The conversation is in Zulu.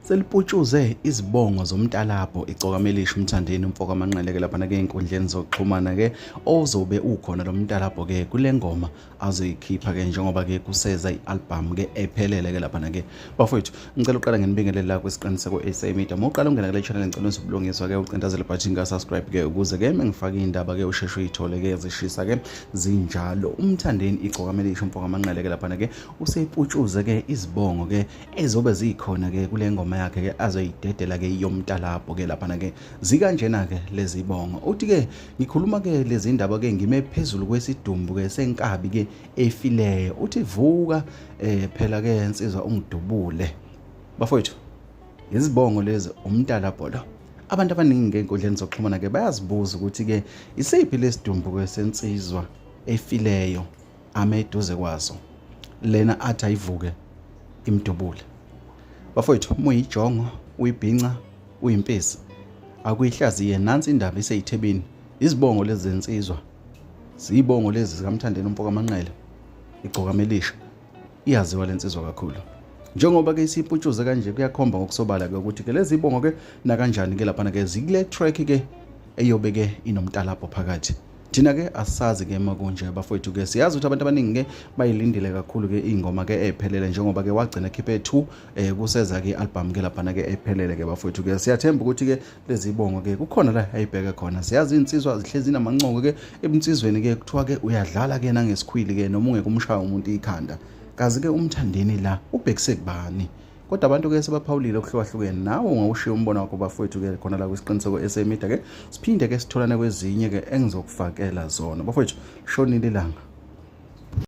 seliputshuze izibongo zomNtalambo IGcokama Elisha umthandeni umfoko amanqele lapha ke inkundleni zokuxhumana ke ozobe ukhona lo mNtalambo ke kule ngoma azoyikhipha ke njengoba ke kuseza ialbum ke ephelele ke lapha ke bafowethu ngicela uqala ngenibingelele la kwesiqiniseko SA Media moqala ungena kule channel ngicela usibulungiswa ke ucindezele button ka subscribe ke ukuze ke mengifaka indaba ke usheshe uyithole ke zishisa ke zinjalo umthandeni IGcokama Elisha umfoko amanqele ke lapha ke useyiputshuze ke izibongo ke ezobe zikhona ke kule ngoma yakhe ke azoyidedela ke yomNtalambo ke lapha ke zikanjena ke lezi bongo uthi ke ngikhuluma ke lezi indaba ke ngime phezulu kwesidumbu ke senkabi ke efileyo uthi vuka phela ke Nsizwa uNg'dubule bafowethu izibongo lezi uMtalambo lo abantu abaningi ngenkundleni zokuxhumana ke bayazibuza ukuthi ke isiphi lesidumbu ke sensizwa efileyo ameduze kwazo lena athi ayivuke imdubule bafowethu muyijongo uyibhinca uyimpisi akuyihlaziye nansi indaba iseyithebeni izibongo lezi zensizwa zibongo lezi zikamthandeni umfoko amanqele IGcokama Elisha iyaziwa lensizwa kakhulu njengoba ke isiputshuze kanje kuyakhomba ngokusobala ke ukuthi ke lezi ibongo ke na kanjani ke lapha ke zikule track ke eyobe ke inomNtalambo phakathi thina ke asazi ke makunje bafowethu ke siyazi ukuthi abantu abaningi ke bayilindile kakhulu ke ingoma ke ephelele njengoba ke wagcina khiphe 2 kuseza ke album ke lapha ke ephelele ke bafowethu ke siyathemba ukuthi ke lezi ibongo ke kukhona la ayibheke khona siyazi insizwa zihlezi namanqoko ke ebunsizweni ke kuthiwa ke uyadlala ke nangesikhwili ke noma ungeke umshaya umuntu ikhanda kazi ke umthandeni la ubhekise kubani kodwa abantu ke sebaphawulile okuhlukahlukene nawe ungawushiya umbono wakho bafowethu ke khona la kwisiqiniseko SA Media ke siphinde ke sitholane kwezinye ke engizokufakela zona bafowethu shonile ilanga.